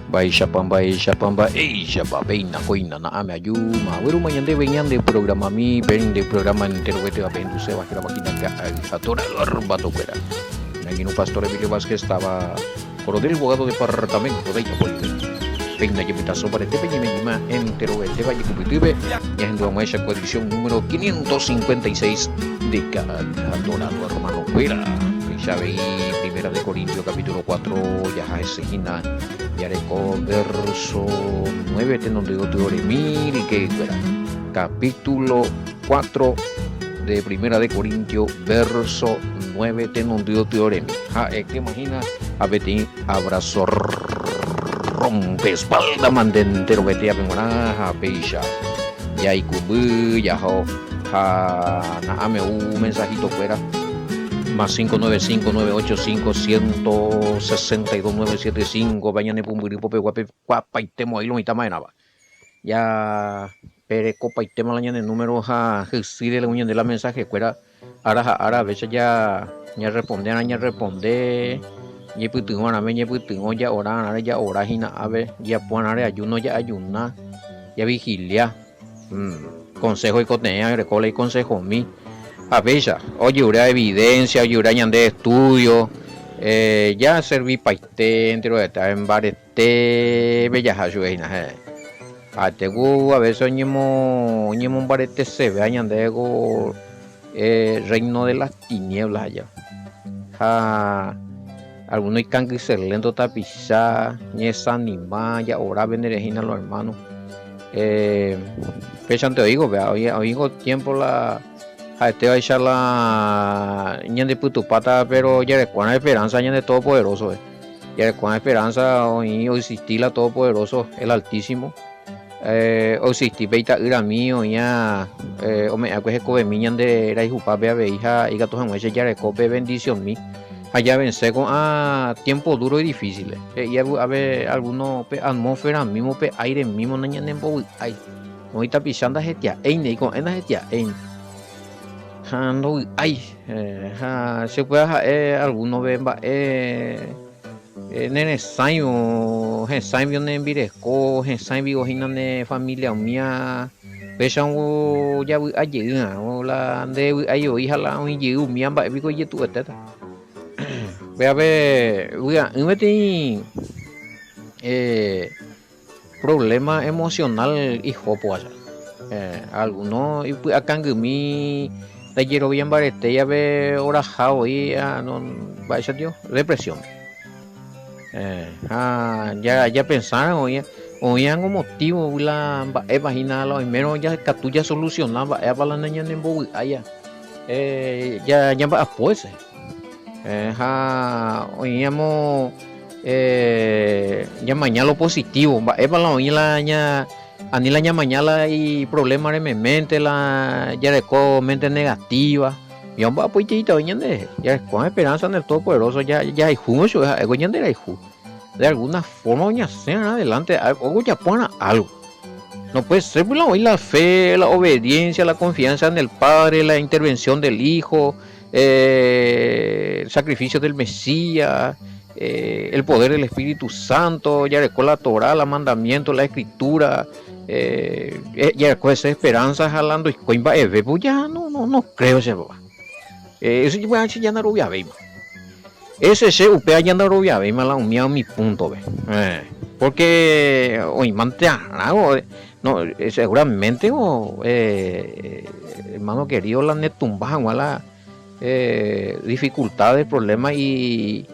Baisha pamba, eisha babeina koina na ame ayuma. Weru mayande venyan de programa mi, ven de programa entero vete a pendu se bajera máquina que atora el bato fuera. Aquí no pastor Emilio Vázquez estaba coronel abogado departamento de Yapolítica. Peina Yemitazo para este peña entero vete valle cumplitive. Y en tu esa coalición número 556 de cada adorado hermano fuera. Ya veí Primera de Corintios capítulo 4, ya es Gina. Yareco verso 9 te donde yo te ore mil y que fuera capítulo 4 de Primera de Corintios verso 9 te donde yo te ore mil que imagina a Betín abrazo rompe espalda mandentero Betí a Pemona a Peisha ya y cubu ya ho na ame un mensajito fuera más 595-985-162-975 bañane pumbiripo peguape guapa y temo ahí lo mitad más nada ya pere copa y tema la el número ja de la unión de la mensaje fuera ahora a veces ya responde ya putingo na me ya putingo ya ora hina ave ya puanare ayuno ya ayuna ya vigilia consejo y cotenea recola y consejo mi a veces, oye, una evidencia, oye, una de estudio, ya serví para entero de estar en barete, bellas ayudas, a veces un barete se ve, añandego, reino de las tinieblas allá, algunos can que se lento tapizar, ni esa anima, ya ahora venerejina los hermanos, pesan te digo, vea, oigo tiempo la te va a echar la ña de putupata, pero ya de cuán esperanza ña de todopoderoso, ya de cuán esperanza hoy existir la todopoderoso, el altísimo, o existir beita ira mío ya, o me acuerdo que miñan de era hijo papi ave hija y gatos en ese ya de cope bendición mi, allá vence con tiempo duro y difícil, y a ver algunos atmósfera mismo aire mismo ña de embo ay, no está pisando jetia, y con ena jetia, no ay se puede algunos ven nene saimo ne viresco saimo ne familia mía pesan ya ayer la de ayo hija la un yu mía ba bico yetu eteta ve a ver un problema emocional hijo pues algunos acá en mi taller bien barete ya ve orajao y no vaya Dios depresión ya pensaron oían un motivo la imagina lo primero ya catuya solucionaba para la niña en boy allá ya va pues oíamos ya mañana lo positivo para la oíla ani la mañana y problemas de mi mente la ya de mente negativa yo va pues ya con esperanza en el todopoderoso ya hay mucho de alguna forma ya sea adelante algo ya pone algo no puede ser hoy la fe la obediencia la confianza en el Padre la intervención del Hijo el sacrificio del Mesías el poder del Espíritu Santo ya con la Torah la mandamiento la Escritura ya con esa esperanza jalando y coimba pues ya no creo ese eso ya no rubia ve ese se upea ya no rubia ve la unía mi punto ve porque hoy mantea no seguramente hermano querido la netumba la dificultades problemas y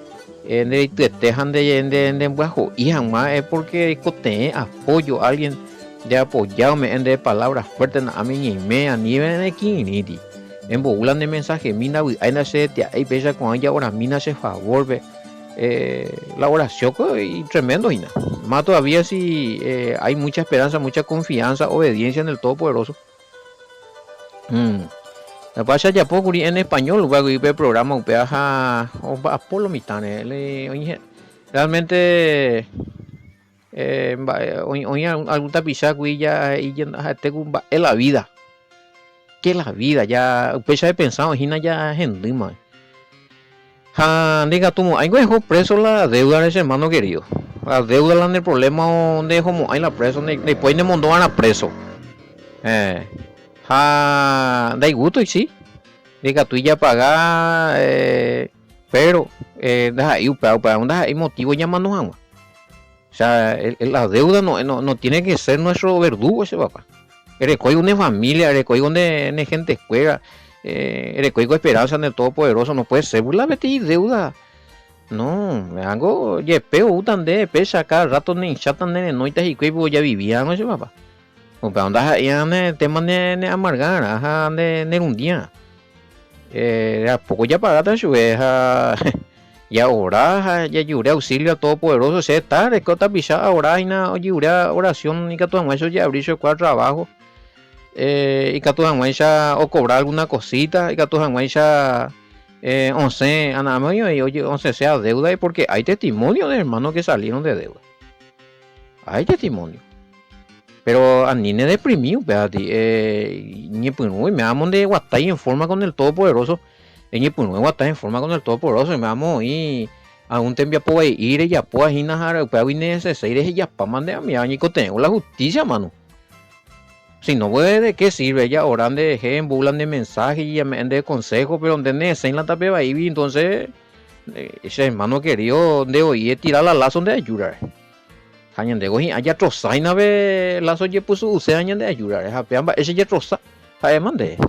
te dejan de bajo y jamás es porque te apoyo a alguien de apoyarme en de palabras fuertes a mí y me a nivel de quiniti en bogulan de mensaje mina hay nace hay pesa con ella ahora mina se favor la oración y tremendo y nada más todavía si hay mucha esperanza mucha confianza obediencia en el Todopoderoso la pasa ya poco en español luego y ve programa upeaja o por lo mitad realmente hoy algún tapizaje ya y tengo en la vida que la vida ya pesa de pensado hina ya gente más diga tú hay que preso la deuda de ese hermano querido la deuda la del problema donde como hay la preso después de mondó a preso da gusto y sí diga tú ya pagar pero deja ahí para un hay motivo llamando agua. O sea, la deuda no tiene que ser nuestro verdugo ese papá. Eres una familia, eres de gente escuela, eres esperanza en el Todopoderoso, no puede ser burla y deuda. No, me hago yepeo utan de pesa cada rato ni chatan de noitas y cuivo ya vivían ese papá. O para donde hay tema de amargar, ajá, de un día. A poco ya pagata su y ahora ya lloré auxilio al Todopoderoso, se está recota pisada ahora y na lloré oración y que todo eso ya abrir su cuarto trabajo y que todo ya o cobrar alguna cosita y que todo ya 11 y oye 11 sea deuda y porque hay testimonio de hermanos que salieron de deuda, hay testimonio, pero a ni ne deprimido, ni pues me amo de guatay en forma con el Todopoderoso. En pues no está en forma con el Todopoderoso, me vamos y a un tiempo puede ir y ya puede ir a pero hoy necesario y ya para mandar a mi año y tengo la justicia, mano. Si no puede, ¿de qué sirve? Ya oran de ejemplo, bulan de mensajes y de consejos, pero donde necesitan la tapeba ahí, entonces ese hermano querido de hoy tirar la lazo de ayudar. Hayan de hoy allá trozaina ve lazo ye puso use añan de ayudar, ese ya troza, además de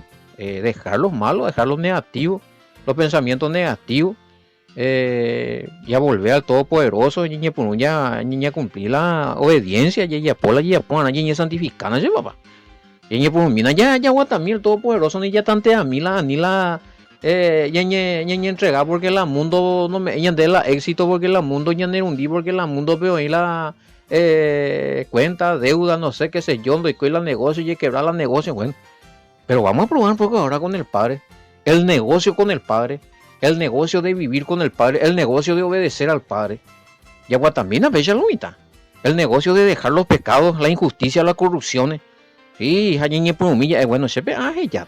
dejar los malos, dejar los negativos, los pensamientos negativos, ya volver al Todopoderoso, ya cumplir la obediencia, ya poner, ya santificar, ¿sí, papá? Ya también el Todopoderoso, ni ya tantea ni la ya entregar porque el mundo no me de la éxito, porque el mundo ya no hundí, porque el mundo veo ahí la cuenta, deuda, no sé qué sé yo, doy con el negocio y quebrar el negocio, bueno. Pero vamos a probar un poco ahora con el Padre, el negocio con el Padre, el negocio de vivir con el Padre, el negocio de obedecer al Padre. Y agua también a veces lo mitad. El negocio de dejar los pecados, la injusticia, las corrupciones. Sí, bueno, se ve, ya.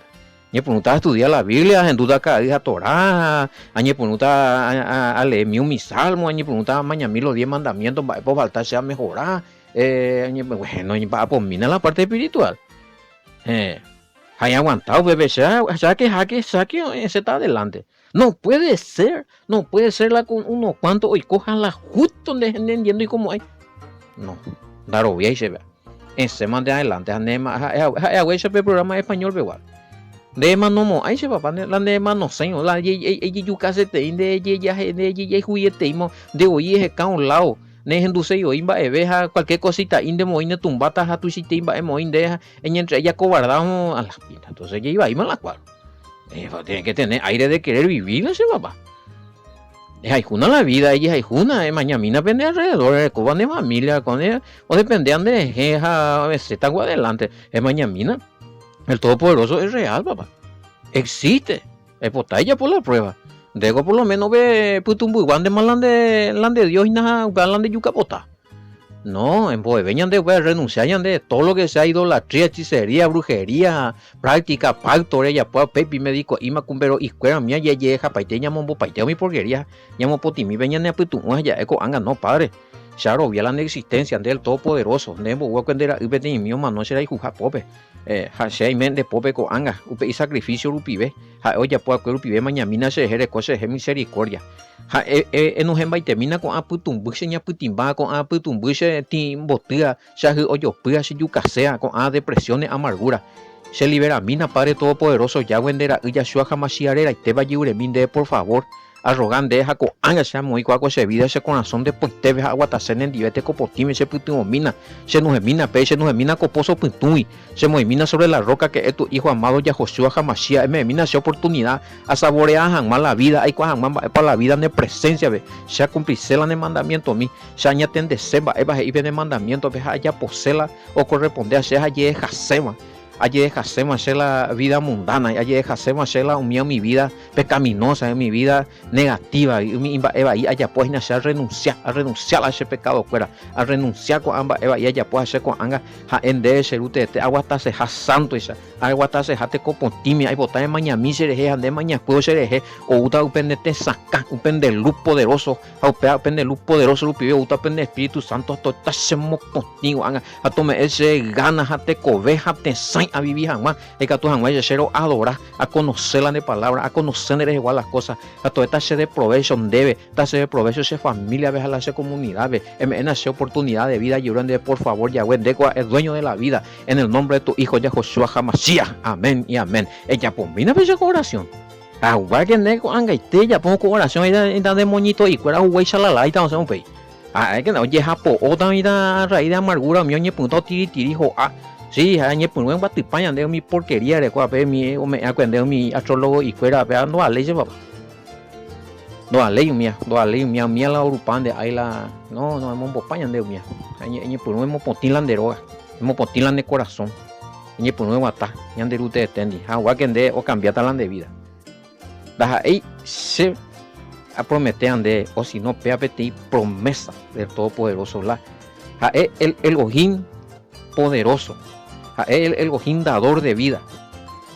Ni pregunta a estudiar la Biblia, en duda cada día Torah, ni pregunta a leer mi salmo, ni pregunta mañana los 10 mandamientos, para faltar sea mejorar. Bueno, para poner la parte espiritual. Hay aguantado, bebé, saque, ese está adelante. No puede ser la con unos cuantos y cojanla justo donde entendiendo y como hay. No, daro bien se ve. Ese man de adelante, ese programa español igual. De más no ahí se papá, la de más no sé, la yuca se te de ya juguete de hoy es acá a un lado. Nejenduce yo imba eveja cualquier cosita inde moine tumbata a tu sitio imba moinde en entre ella cobardamos a las pintas, entonces ya iba a la cual tiene que tener aire de querer vivir ese papá. Hay una la vida, ella hay una mañana pende alrededor coban de familia con ella o dependean de jeja a veces está adelante es mañana el Todopoderoso es real, papá, existe, es potalla por la prueba. Dego por lo menos ve putumbuiguan de malan de Dios y nada galan de yucapota. No, en veñan de renunciar de todo lo que sea idolatría, hechicería, brujería, práctica, pacto, ya pues pepi médico y macumbero y cuera mía ya llega paite llamo paiteo mi porquería, llamo potimi veñan de putumua ya eco anga no padre. Charo vía la existencia del Todopoderoso, de bo cuendera ubeti mío mano será y juja pope. Hasei men de pope co anga, upe y sacrificio rupibe. Ha oya puede que rupibe mañana se jere cose je misericordia. Ha nos embaitermina con aputumbuche ña putimba con aputumbuche timbotia, shahu oyo pia si yucasea con depresiones, amargura. Se libera mina Padre Todopoderoso, ya vendera ya shua jamashiarera y te va lliure minde por favor. Arrogante deja con anga se muy cuaco se vida ese corazón de puente veja aguatacen en divete copotime se putumo mina se nos emina pe se nos emina coposo puntui se movimina sobre la roca que es tu hijo amado ya Josué Jamashia me emina esa oportunidad a saborear jamás la vida hay cuan para la vida de presencia ve se cumplirse el mandamiento mi se añaden de seba eva y de mandamiento veja ya posela o corresponde a se allí jasema. Allí dejásemos hacer la vida mundana, allí dejásemos hacer mi vida pecaminosa, mi vida negativa, y allá pues nacer a renunciar a ese pecado fuera, a renunciar con ambas, y allá pues hacer con anga, en de ese rute, agua hasta se santo, Aguatase jate copotimi, hay botar en mañami sereje, ande maña puedo sereje, o uta upendete saca, upende luz poderoso, upende luz poderoso, upibe, uta upende Espíritu Santo, hasta tasemo contigo, a tome ese gana, jate cove, jate sain a vivir jamás, es que tu jamás yesero adorar, a conocer la palabra, a conocer eres igual las cosas, a toda esta se de provecho debe, esta se de provecho se familia, ve a la comunidad, ve, en esa oportunidad de vida, llorando por favor, Yahweh, Decoa, el dueño de la vida, en el nombre de tu hijo, Yahoshua Hamashiach. Amén y amén. Ella pomina pesa con oración. A que nego angaite ya pongo con oración y da de moñito y cuera huey shalala y tan un pei. Es que no oye japo o también da raíz de amargura mi oñe punto tirijo a sí, añe punto en batipaña de mi porquería de cuape mi o me acuende mi astrólogo y cuera vea no a ley papá. No a ley mía la urupande ahí la no hemos bopaña de mía. Añe punto hemos pontilan de roga. Hemos pontilan de corazón. Ni por nuevo ata, ni anderute de tendi, agua que ande o cambiar talan de vida. Daja ahí se promete ande, o si no, pea peti promesa del Todopoderoso. La el ojín poderoso, el ojín dador de vida.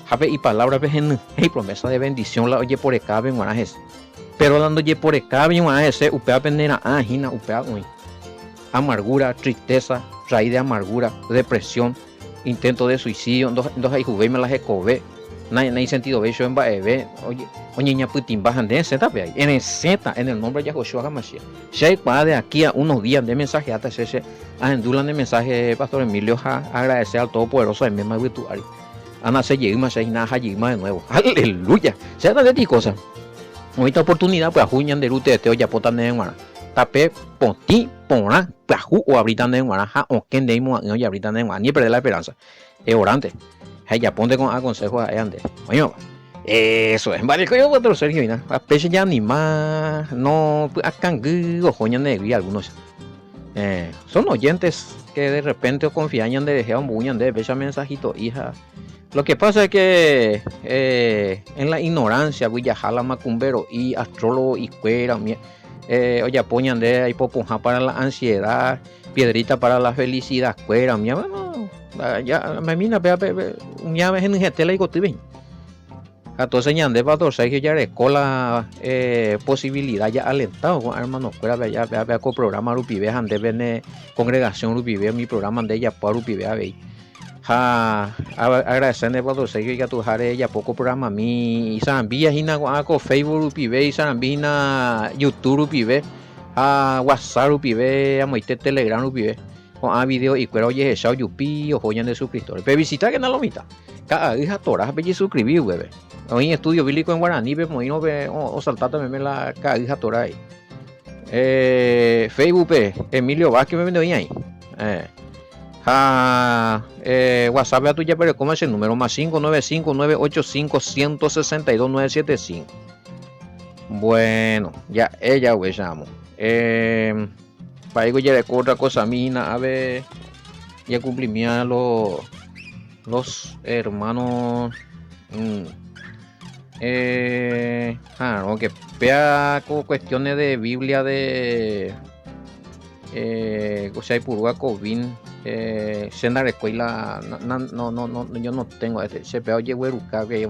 Jape y palabra vejen y promesa de bendición la oye por ecabe en guanajes. Pero dando oye por ecabe en guanajes, upea pendera ajina, upea hoy. Amargura, tristeza, raíz de amargura, depresión. Intento de suicidio, dos hay jugué me las ecové, no hay sentido ver yo en baebe, oye ña putin bajan de Z en el Z, en el nombre de Yahoshua Hamashiach. Ya para de aquí a unos días de mensaje hasta ese endulan de mensaje Pastor Emilio agradecer al Todopoderoso en misma virtuario. Ana se llega más nada de nuevo. Aleluya. Se da de ti cosa. Ahorita oportunidad pues juñan de rute de teo ya potan de mara. Tape poti pona plajú o abritan de guaraja o quien de imo no ya abritan de ni perder la esperanza es orante ya ponte con consejos ahí ande coño eso es vale coño otro Sergio mira a peche ya ni más no acá o joñan de algunos son oyentes que de repente confían de dejar un buñan de pecha mensajito hija. Lo que pasa es que en la ignorancia voy a jalar macumbero y astrólogo y cuera oye, poñan de ahí poponja para la ansiedad, piedrita para la felicidad, cuera, mi no, ya me mina, un ya ves en getela y gotiven. Entonces ya ande para que ya recola posibilidad ya alentado con hermano cuera ya vea con programa rupive ande vene congregación rupive mi programa de ya para rupive a ver. Agradecerle por todo que tu jare ya poco programa mi Sarambia hina con Facebook pibe y Sarambina YouTube pibe a WhatsApp pibe a moite Telegram pibe con video y cuero oye esa yupi o joyan de suscriptores pero visita que no lo mita cada hija toras be suscribir bebé hoy estudio bíblico en guaraní be moino be o saltar también la cada hija tora ahí Facebook pe Emilio Vázquez me vende ahí WhatsApp a tuya pero como es el número más 595-985-162-975. Bueno, ya ella we llamo. Para ello ya otra cosa mina a ver ya cumplimia los hermanos no, que vea cuestiones de Biblia de o sea, Purua Covin senda escuela no yo no tengo se pe oye güeruca que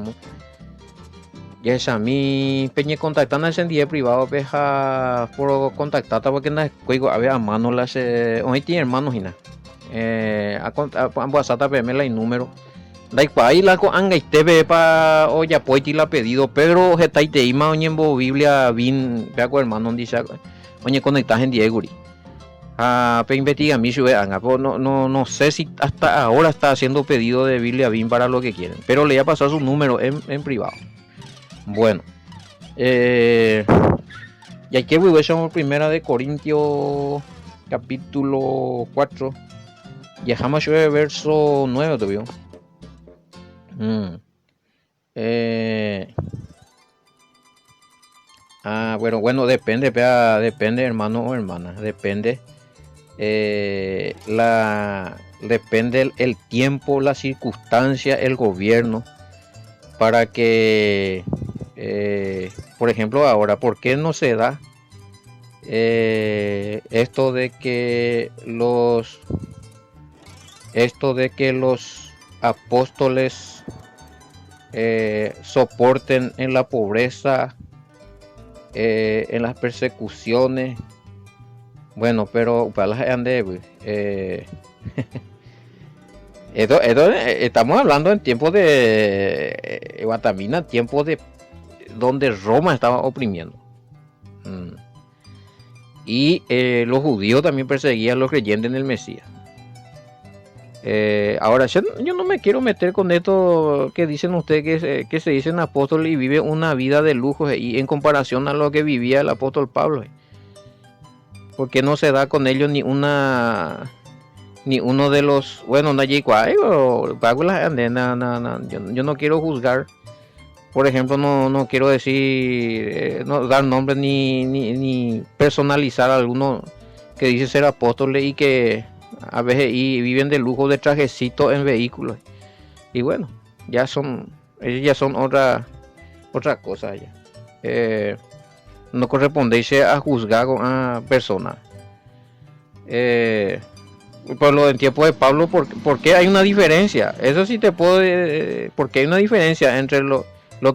ya es a mí peñe contactando en día privado peja por contactar porque na cuigo a ver a mano las hoy tiene hermanos hina a WhatsApp me la número da igual la con anga TV pa oye apoyo la pedido pero está te ima oñembo Biblia bin pe hermano dice oye conectas en Diego pe investiga mi no sé si hasta ahora está haciendo pedido de Biblia BIN para lo que quieren, pero le voy a pasar su número en privado. Bueno, y aquí voy a primera de Corintios capítulo 4 y jamás yo verso 9 te vio. Bueno, depende hermano o hermana, depende depende el tiempo, la circunstancia, el gobierno para que por ejemplo ahora, ¿por qué no se da esto de que los apóstoles soporten en la pobreza, en las persecuciones. Bueno, pero para las ande, estamos hablando en tiempos de Guatemala, tiempos de donde Roma estaba oprimiendo. Y los judíos también perseguían a los creyentes en el Mesías. Ahora, yo no me quiero meter con esto que dicen ustedes que se dicen apóstoles y vive una vida de lujo y en comparación a lo que vivía el apóstol Pablo. Porque no se da con ellos ni uno de los, bueno, no yo no quiero juzgar. Por ejemplo, no quiero decir, no dar nombres ni personalizar a alguno que dice ser apóstoles y que a veces viven de lujo de trajecito en vehículos. Y bueno, ellos ya son otra cosa ya. No corresponde a juzgar a personas. Por lo del tiempo de Pablo, ¿por qué hay una diferencia? Eso sí te puedo porque hay una diferencia entre lo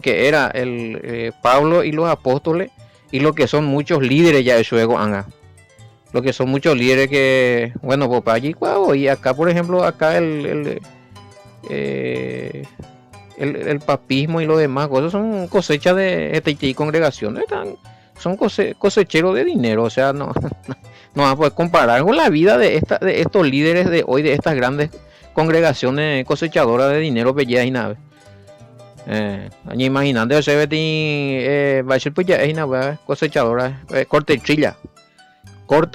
que era el Pablo y los apóstoles y lo que son muchos líderes ya de su ego lo que son muchos líderes que, bueno, pues allí y acá, por ejemplo, acá el papismo y lo demás cosas son cosechas de este congregaciones, son cosecheros de dinero, o sea, no vas a poder comparar con la vida de estos líderes de hoy, de estas grandes congregaciones cosechadoras de dinero, bellas y naves. Imaginando se ve va a ser pues ya es una cosechadora corta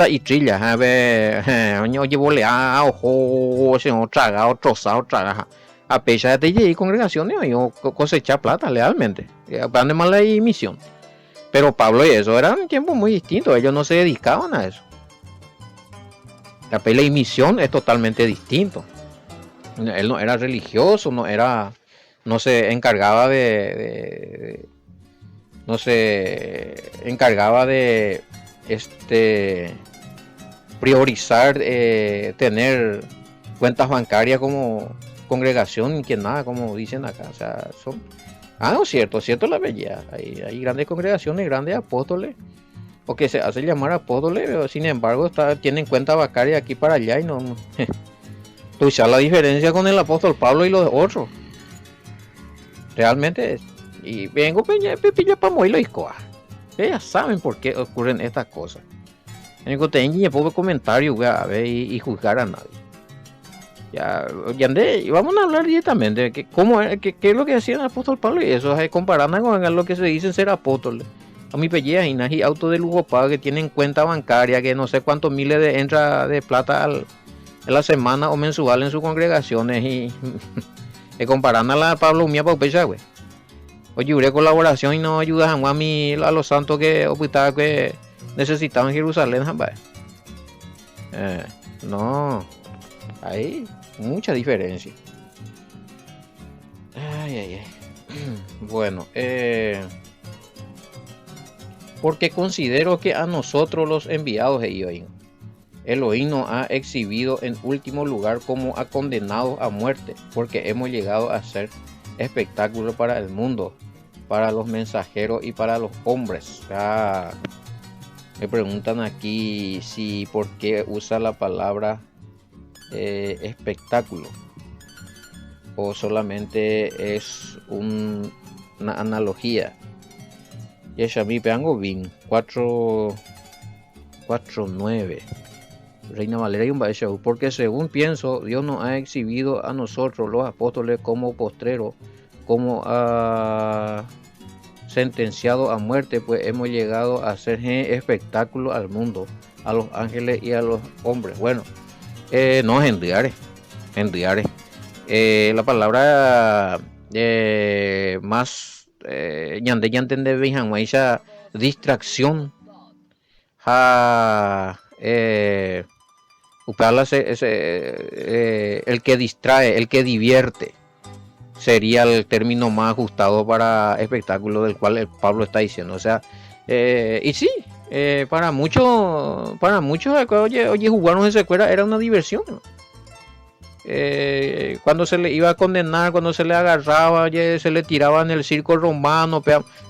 y trilla a ver oye volea ojo señor traga trozado traga a pesar de y congregaciones yo cosechar plata lealmente van más la misión, pero Pablo y eso eran tiempos muy distintos, ellos no se dedicaban a eso. La pela y misión es totalmente distinto. Él no era religioso, no se encargaba de priorizar tener cuentas bancarias como congregación ni que nada, como dicen acá. O sea, no, cierto la belleza. Hay grandes congregaciones, grandes apóstoles, o que se hace llamar apóstoles, pero sin embargo tienen cuenta bancaria aquí para allá y no. Tú sabes la diferencia con el apóstol Pablo y los otros. Realmente y vengo pepilla para moverlo y coa. Ellas saben por qué ocurren estas cosas. En el poco comentario a ver y juzgar a nadie. Y vamos a hablar directamente de qué es lo que decía el apóstol Pablo y eso es comparando con lo que se dicen ser apóstoles. A mi pelleas y auto de lujo pago que tienen cuenta bancaria que no sé cuántos miles de entra de plata en la semana o mensual en sus congregaciones y comparando a la Pablo mía para pecha güey. Oye, uré colaboración y no ayudas a los santos que necesitaban Jerusalén, jamás. No, hay mucha diferencia. Ay. Bueno, porque considero que a nosotros los enviados de Elohim nos ha exhibido en último lugar como a condenados a muerte, porque hemos llegado a ser espectáculo para el mundo, para los mensajeros y para los hombres. Me preguntan aquí si por qué usa la palabra espectáculo o solamente es una analogía. Yeshami Peango Bin 4:9 Reina Valera y un Baeshau, porque según pienso Dios nos ha exhibido a nosotros los apóstoles como postreros, como sentenciado a muerte, pues hemos llegado a hacer espectáculo al mundo, a los ángeles y a los hombres. Bueno, no endiare. La palabra más ñande de Benjamín, distracción, el que distrae, el que divierte, sería el término más ajustado para espectáculo del cual el Pablo está diciendo. O sea, y sí, para muchos, oye, jugarnos en secuela era una diversión, ¿no? cuando se le iba a condenar, cuando se le agarraba, oye, se le tiraba en el circo romano,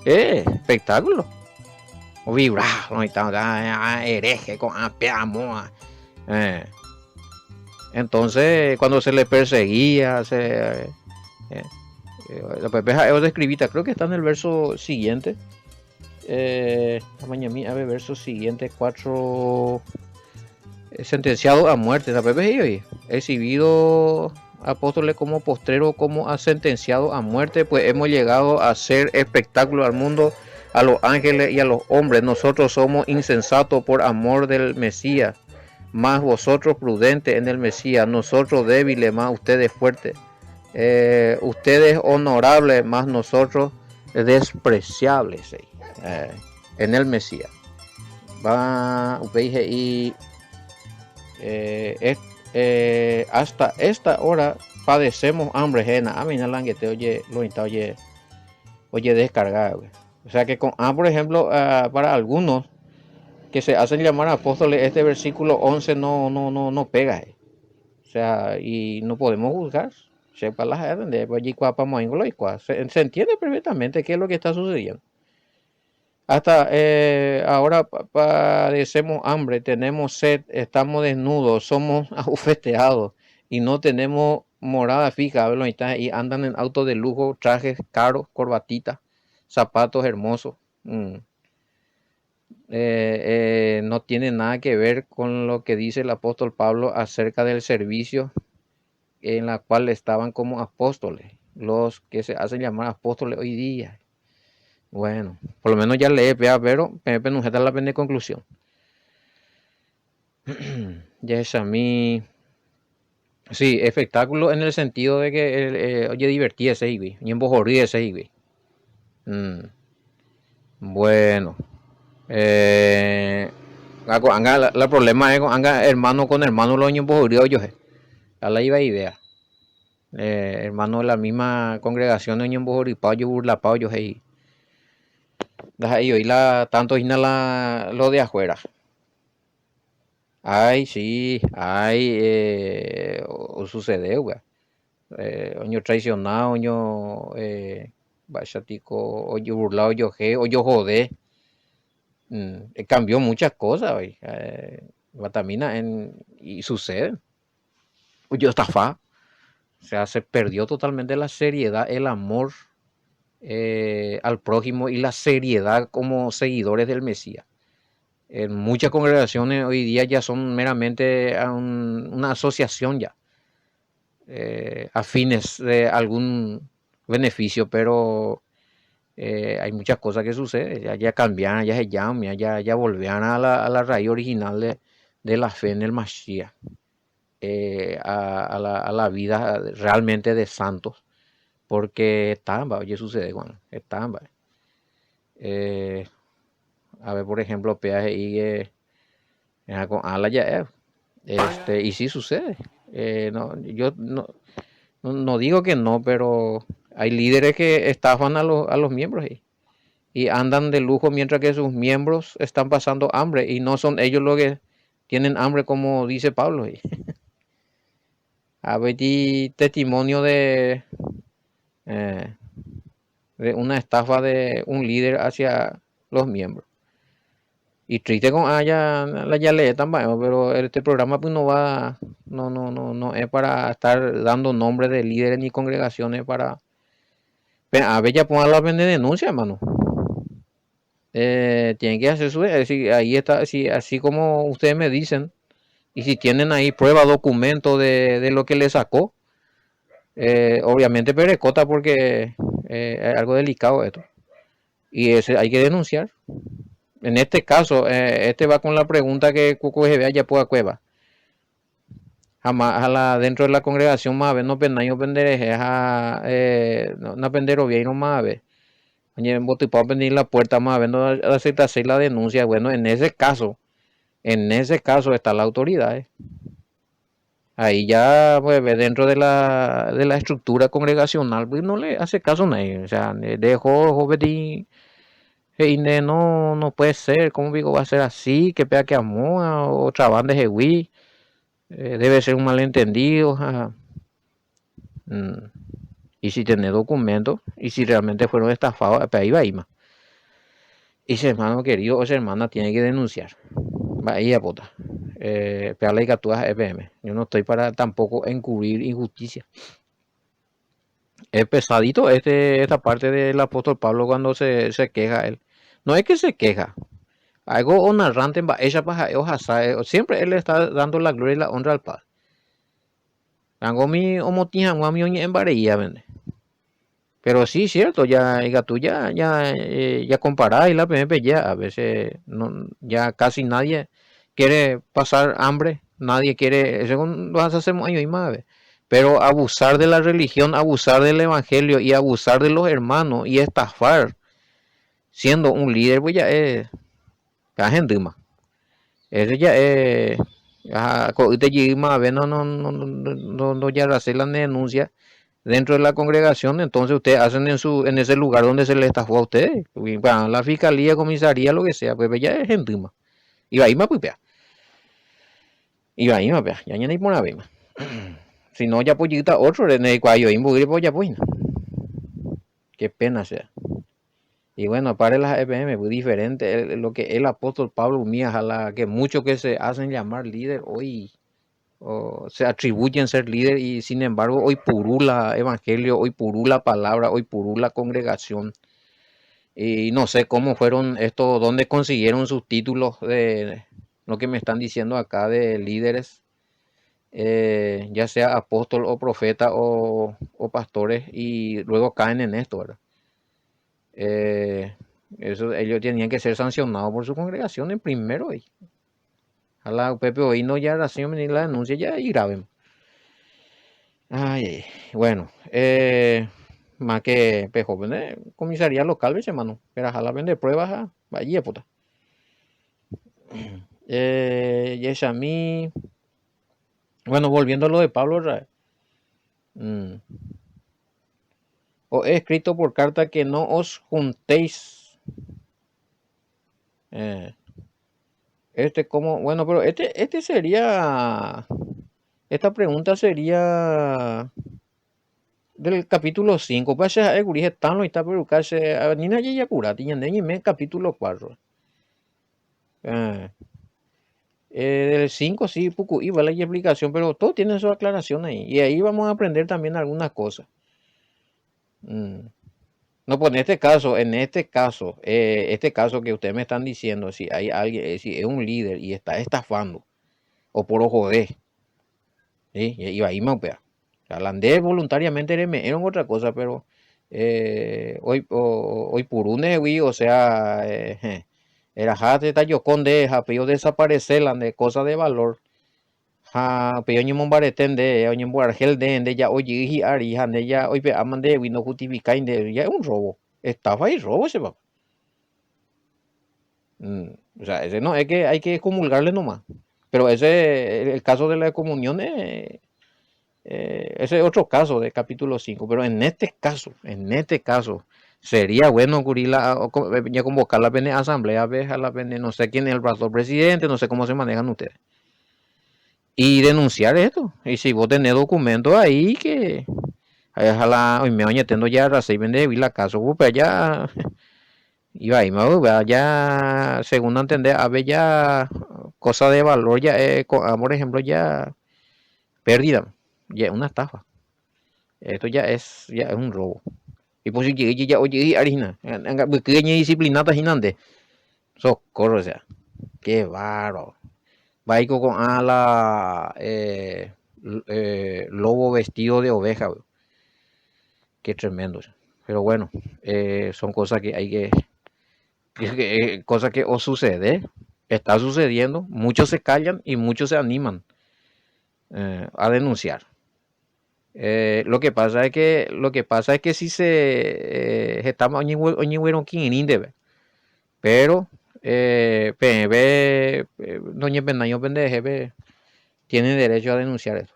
espectáculo. O vibrar, ¿no? Y tal, hereje, con peamo. Eh. Entonces, cuando se le perseguía, la pepeja es escribita, creo que está en el verso siguiente. A ver, verso siguiente, 4. Sentenciado a muerte, la pepeja y exhibido apóstoles como postrero, como a sentenciado a muerte, pues hemos llegado a hacer espectáculo al mundo, a los ángeles y a los hombres. Nosotros somos insensatos por amor del Mesías, más vosotros prudentes en el Mesías, nosotros débiles, más ustedes fuertes, ustedes honorables, más nosotros despreciables, en el Mesías. Va, y hasta esta hora padecemos hambre ajena. A mí no la que te oye, lo está oye descargar. O sea que por ejemplo, para algunos que se hacen llamar apóstoles, este versículo 11 no pega. O sea, y no podemos juzgar. Se entiende perfectamente qué es lo que está sucediendo. Hasta ahora padecemos hambre, tenemos sed, estamos desnudos, somos abofeteados y no tenemos morada fija. Y andan en autos de lujo, trajes caros, corbatitas, zapatos hermosos. No tiene nada que ver con lo que dice el apóstol Pablo acerca del servicio en la cual estaban como apóstoles, los que se hacen llamar apóstoles hoy día. Bueno, por lo menos ya leí, pero me no está la pena conclusión. Ya es a mí. Sí, espectáculo en el sentido de que oye, divertirse y en bojoríese y bueno, la problema es con hermano con hermano lo en bojorío yo a la iba idea. Hermano de la misma congregación en bojorío yo burlapao yo hey. Y la tanto lo de afuera. Ay, sí, ay, o sucede, güey. Oño traicionado, oño bachatico, oño burlado, yo jodé. Cambió muchas cosas, güey. Batamina y sucede. Oye, estafa. O sea, se perdió totalmente la seriedad, el amor al prójimo y la seriedad como seguidores del Mesías. En muchas congregaciones hoy día ya son meramente una asociación ya, a fines de algún beneficio, pero hay muchas cosas que suceden, ya cambian, ya se llaman, ya volvían a la raíz original de la fe en el Mashiach, a la vida realmente de santos, porque están, oye, sucede, bueno, están, a ver, por ejemplo, peaje y con ala ya y sí sucede. No, yo no digo que no, pero hay líderes que estafan a los miembros y andan de lujo mientras que sus miembros están pasando hambre y no son ellos los que tienen hambre como dice Pablo. A ver, testimonio eh, de una estafa de un líder hacia los miembros. Y triste con la ya lee también, pero este programa pues no es para estar dando nombres de líderes ni congregaciones para. Pero a ver ya pongan la denuncia, hermano. Tienen que hacer su, ahí está, así como ustedes me dicen, y si tienen ahí prueba, documento de lo que le sacó, obviamente perecota porque es algo delicado esto. Y ese hay que denunciar. En este caso, este va con la pregunta que Cuco se vea ya pueda cueva. Jamás dentro de la congregación más ver no pendaño pendereje, no pendero bien no más ver. Oye, bote para venir la puerta más ver no aceptarse la denuncia. Bueno, en ese caso está la autoridad. Ahí ya pues dentro de la estructura congregacional pues no le hace caso a nadie. O sea, dejó joven y no puede ser, ¿cómo digo? Va a ser así, que pega que amor, otra banda de Jehui, debe ser un malentendido. Ajá. Y si tenés documentos, y si realmente fueron estafados, ahí va Ima. Y ese hermano querido o esa hermana tiene que denunciar. Va ahí a puta. Pegarle que actúas EPM. Yo no estoy para tampoco encubrir injusticia. Es pesadito esta parte del apóstol Pablo cuando se queja él. No es que se queja. Algo o narrante en ella paja siempre él está dando la gloria y la honra al Padre. Algo mi omotijan guami en bareía, vende. Pero sí, cierto, ya, tú ya comparás y la PMP ya, a veces no, ya casi nadie quiere pasar hambre, nadie quiere, según lo hacemos años y más, pero abusar de la religión, abusar del evangelio y abusar de los hermanos y estafar siendo un líder, pues ya es, gente más. Eso ya es, no, ya hacer la denuncia dentro de la congregación, entonces ustedes hacen en ese lugar donde se les estafó a ustedes, la fiscalía, comisaría, lo que sea, pues ya es gente más. Y va ahí más, pues, y va ahí más, ya ni por la vez más. Si no, ya pues otro, en el cual yo pues ya pues, qué pena sea. Y bueno, para las EPM, muy diferente, lo que el apóstol Pablo Mías, a la que muchos que se hacen llamar líder hoy o se atribuyen ser líder y sin embargo hoy purula evangelio, hoy purula palabra, hoy purula congregación. Y no sé cómo fueron estos, dónde consiguieron sus títulos de lo que me están diciendo acá de líderes, ya sea apóstol o profeta o pastores, y luego caen en esto, ¿verdad? Eso, ellos tenían que ser sancionados por su congregación en primero. Y a la Pepe hoy no ya nació ni la denuncia ya y graben. Ay, bueno, más que pejo, vende comisaría local, ¿ves, hermano? Pero jala vende pruebas, vaya puta. Y es a mí, bueno, volviendo a lo de Pablo, mm, os he escrito por carta que no os juntéis. Eh, como, bueno, pero este sería, esta pregunta sería del capítulo 5. Pasa a gurije tan lo está pero casi nina ya cura tiña me capítulo 4. Del 5 sí, poco iba la explicación, pero todo tiene su aclaración ahí. Y ahí vamos a aprender también algunas cosas. No, pues este caso que ustedes me están diciendo, si hay alguien, si es un líder y está estafando, o por ojo de, ¿sí? Y ahí me opera. Holandés voluntariamente era otra cosa, pero hoy por un o sea, era jate tayoconde, pero desaparecer de cosas de valor. Pero ni mombareten de, ni argel de ya oye y ari, de ya hoy pe aman de no justifica ya es un robo. Estafa y robo ese va. O sea, ese no, es que hay que comulgarle nomás. Pero el caso de la comunión ese es otro caso de capítulo 5, pero en este caso, sería bueno ya convocar la asamblea, a la no sé quién es el pastor presidente, no sé cómo se manejan ustedes. Y denunciar esto. Y si vos tenés documentos ahí que ojalá hoy me oñetendo ya y vende la casa, pues ya iba ahí, ya según entender, a ver ya cosa de valor ya por ejemplo ya pérdida, ya es una estafa. Esto ya es un robo. Y pues si llegué ya oye harina, que disciplinata ginante. Socorro, o sea, qué bárbaro. Baico con ala lobo vestido de oveja, bro. Qué tremendo. Pero bueno, son cosas que hay cosas que os sucede, está sucediendo, muchos se callan y muchos se animan a denunciar. Lo que pasa es que si estamos pero doña Pendaño pendeje tiene derecho a denunciar eso.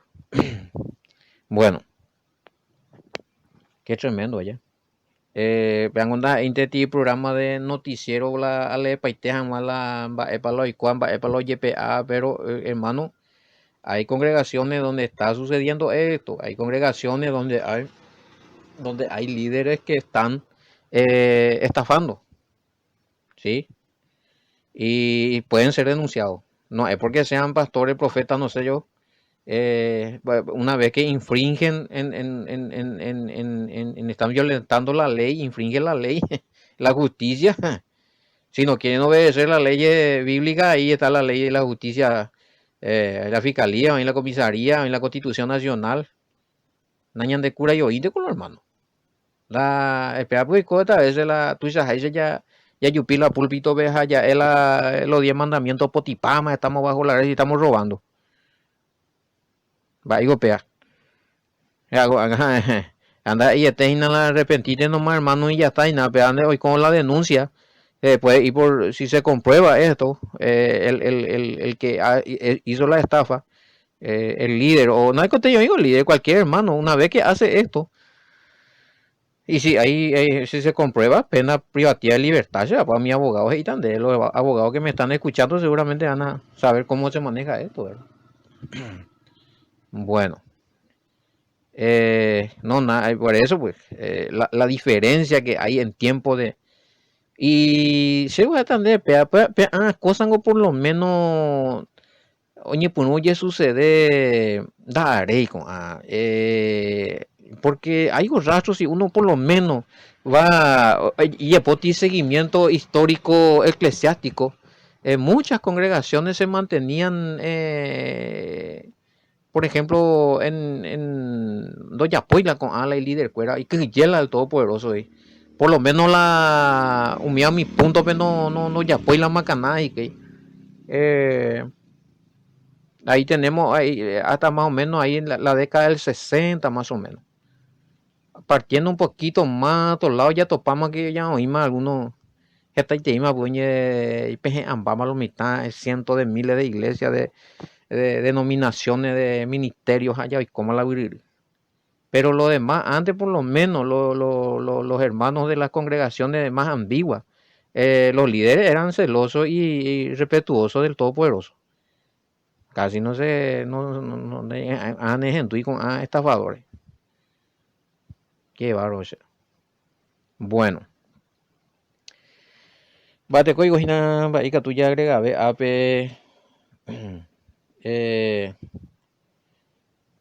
Bueno, qué tremendo allá. Vean onda intenti programa de noticiero la ale paitejan mala epa lo iguan epa lo YPA, pero hermano Hay congregaciones donde está sucediendo esto, hay congregaciones donde hay líderes que están estafando, ¿sí? Y pueden ser denunciados. No es porque sean pastores, profetas, no sé yo. Una vez que infringen, están violentando la ley, infringen la ley, la justicia. Si no quieren obedecer la ley bíblica, ahí está la ley de la justicia, la fiscalía, en la comisaría, en la constitución nacional. Nañan de cura y oíste con los hermanos. La espera pues cota es la tuya ya yupila púlpito veja ya es los 10 mandamientos potipama, estamos bajo la ley y estamos robando. Va y golpea. Anda y está en la arrepentite nomás hermano y ya está y nada, ande hoy con la denuncia. Pues, y por si se comprueba esto, el que hizo la estafa, el líder, o no hay contenido, digo, el líder, cualquier hermano, una vez que hace esto, y si si se comprueba, pena privativa de libertad, ya, pues a mis abogados y también, los abogados que me están escuchando seguramente van a saber cómo se maneja esto, ¿verdad? Bueno, no, nada, por eso, pues, la diferencia que hay en tiempo de. Y se va a entender, cosas por lo menos. Oye, pues no sucede, daré con porque hay un rastro si uno por lo menos va y por seguimiento histórico eclesiástico, muchas congregaciones se mantenían, por ejemplo, en Doña Poila con Ala y líder cuera y que yela el Todopoderoso ahí. Por lo menos la humilla mi punto, pero no ya Poila macaná y que ahí tenemos ahí, hasta más o menos ahí en la década del 60 más o menos. Partiendo un poquito más a otro lado ya topamos que ya oímos algunos esta tema y peje ambama los mitad cientos de miles de iglesias de denominaciones de ministerios allá y como la vivir. Pero lo demás, antes por lo menos los hermanos de las congregaciones más ambiguas, los líderes eran celosos y respetuosos del Todopoderoso. Casi no se han ejemplo con estafadores. Qué bárbaro. Bueno. Bate código hina baika tuya agrega ape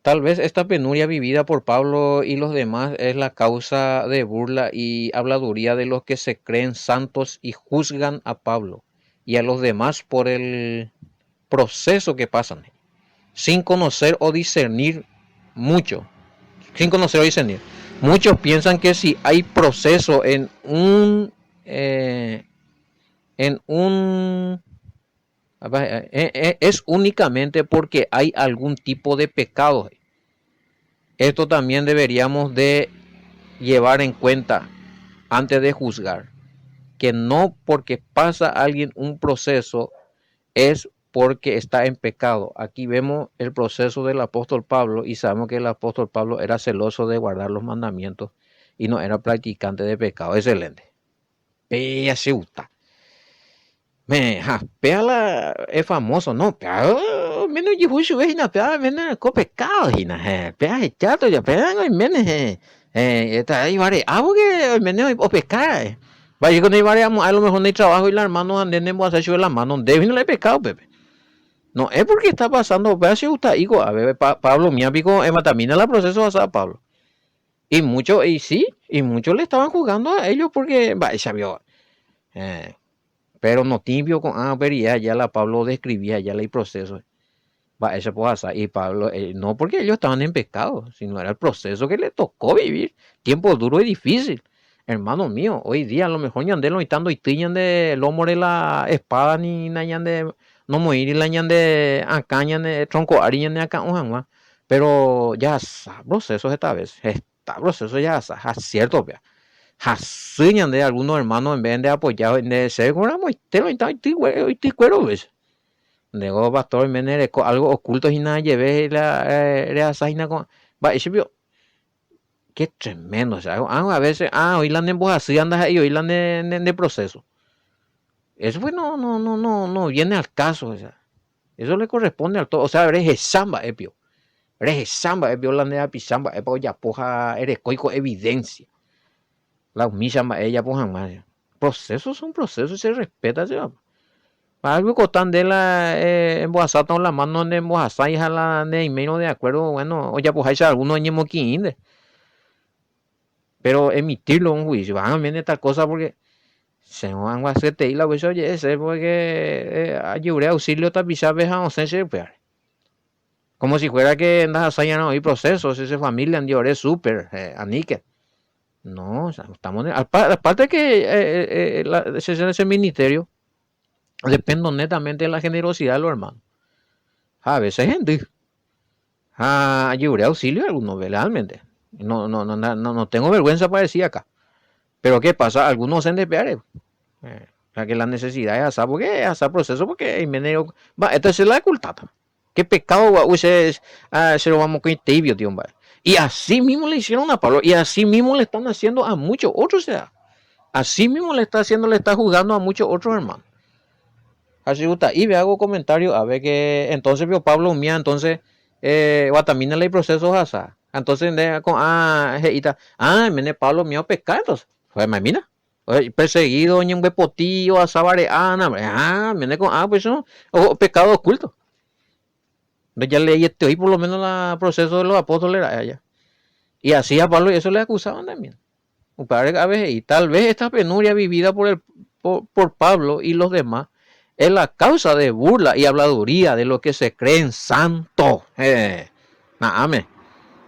tal vez esta penuria vivida por Pablo y los demás es la causa de burla y habladuría de los que se creen santos y juzgan a Pablo y a los demás por el proceso que pasan, sin conocer o discernir mucho, sin conocer o discernir. Muchos piensan que si hay proceso en un es únicamente porque hay algún tipo de pecado. Esto también deberíamos de llevar en cuenta antes de juzgar, que no porque pasa alguien un proceso es porque está en pecado. Aquí vemos el proceso del apóstol Pablo y sabemos que el apóstol Pablo era celoso de guardar los mandamientos y no era practicante de pecado. Excelente. Pea se gusta. Pea es famoso, ¿no? Pea, menos Yehushua hina, pea, menos co pecado hina, pea chato ya, pea menos, está ahí vale, que menos o pecar. Vaya con ahí a lo mejor no hay trabajo y la hermano anden en hacer yo la mano, debe no le pecado, Pepe. No es porque está pasando, pea se gusta, hijo, a ver, Pablo, mi amigo, también la proceso pasado Pablo. Y muchos, y sí, y muchos le estaban jugando a ellos porque, vaya, ya vio, pero no tibio con vería ya la Pablo describía ya el proceso. Va, eso puede hacer. Y Pablo, no porque ellos estaban en pecado, sino era el proceso que le tocó vivir. Tiempo duro y difícil. Hermano mío, hoy día a lo mejor ya lo estando y tiñan de lomo de la espada ni nayan de no morir y la ñan de acañan de tronco ariñan de acá un pero ya está proceso esta vez. Está proceso ya está, es cierto, vea. Hasuñan de algunos hermanos en vez de apoyar en de ser como te lo y cuero ves luego pastor menere algo oculto y nada llevé la saina con va ese vio qué tremendo o sea a veces hoy la en así andas ahí hoy la de proceso eso pues no viene al caso o sea Eso le corresponde al todo. O sea, eres samba, epio. Eres samba, epio, la nea pisamba, epio, ya poja, eres coico evidencia. La humilla, ella poja más. Procesos son procesos y se respeta, ¿sí? Algo costan de la en Boazata la mano en Boazá y la ne menos de acuerdo, bueno, o ya pues hay algunos años moquinde. Pero emitirlo un juicio, van a ver esta cosa porque se van a hacer y la cosa oye, ese porque ayude auxilio tapizar veja o se como si fuera que en las hazañas no hay procesos, esa familia en lloré súper, anique. No, o sea, estamos aparte que ese ministerio depende netamente de la generosidad de los hermanos. A veces gente ayudé auxilio a algunos, realmente. No tengo vergüenza para decir acá. Pero ¿qué pasa? Algunos se despeare. O sea, que la necesidad es hacer, porque es hacer proceso, porque hay medio. Va, esta es la cultada. ¿Qué pecado se lo vamos con tibio, tío? Y así mismo le hicieron a Pablo, y así mismo le están haciendo a muchos otros, o sea. Así mismo le está juzgando a muchos otros hermanos. Así gusta. Y me hago comentario, a ver que entonces vio Pablo mía, entonces guatamina le procesos asa. Entonces mene Pablo mío pescar, entonces. Pues me mira. Perseguido en un huepotillo, asabare, mene con pues eso, pecado oculto. Ya leí hoy por lo menos el proceso de los apóstoles era allá. Y así a Pablo y eso le acusaban también. A veces, y tal vez esta penuria vivida por Pablo y los demás es la causa de burla y habladuría de los que se creen santos. Nada,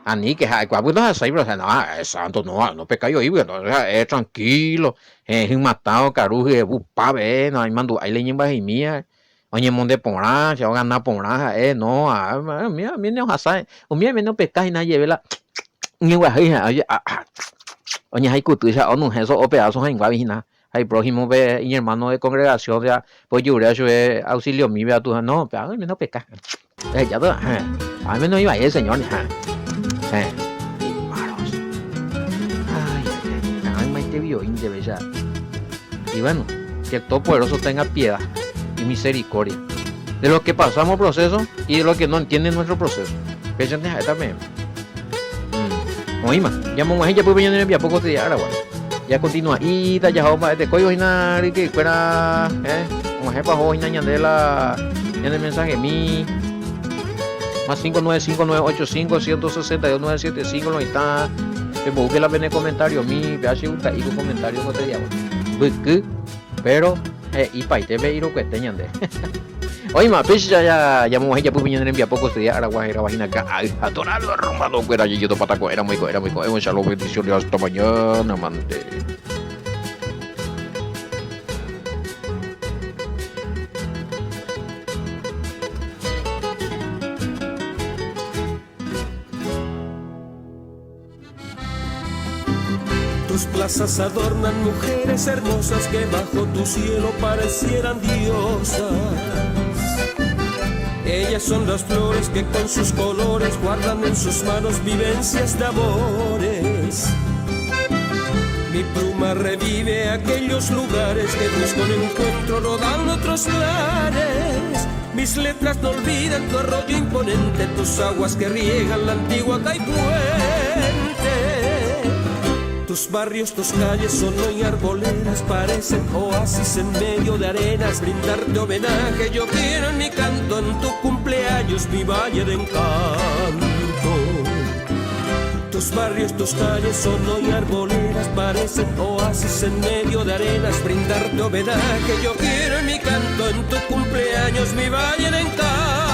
Ani que no es santo, no peca yo, es tranquilo, es matado, caruje, bupabe, no hay mando, hay leña en mía. Oye, monde porá, se va a ganar porá, no, mira, no hasai, o mira, no peca y nadie ve la, ni guajija, oye, hay cutucha, o no, eso, o pedazos en guavina. Hay prójimo ve y hermano de congregación, ya, pues yo auxilio mi vea tú, no, pero no peca. Ya todo, a mí no iba a ir, señor. Maros. Ay, más te vio, ya. Y bueno, que el Todopoderoso tenga piedad y misericordia de los que pasamos proceso y de los que no entienden nuestro proceso. Fíjense, también. Oíme, ya vamos a ya pues venir en poco te diara, ya continúa y ya vamos a coyo y que fuera como jefa hoy de la en el mensaje mi más 59598516297 no está que busque la pene comentario mi hace un caído comentario no te llamo pero y paite ve iro que teñan de oye ma pues ya vamos a pues venir en poco te diara guajera vagina acá a torado arrumado fuera yo pataco era muy un shalom bendiciones hasta mañana amante. Tus plazas adornan mujeres hermosas que bajo tu cielo parecieran diosas. Ellas son las flores que con sus colores guardan en sus manos vivencias de amores. Mi pluma revive aquellos lugares que busco en encuentro rodando otros lares. Mis letras no olvidan tu arroyo imponente, tus aguas que riegan la antigua Caipuente. Tus barrios, tus calles son hoy arboledas, parecen oasis en medio de arenas. Brindarte homenaje yo quiero en mi canto, en tu cumpleaños mi valle de encanto. Tus barrios, tus calles son hoy arboledas, parecen oasis en medio de arenas. Brindarte homenaje yo quiero en mi canto, en tu cumpleaños mi valle de encanto.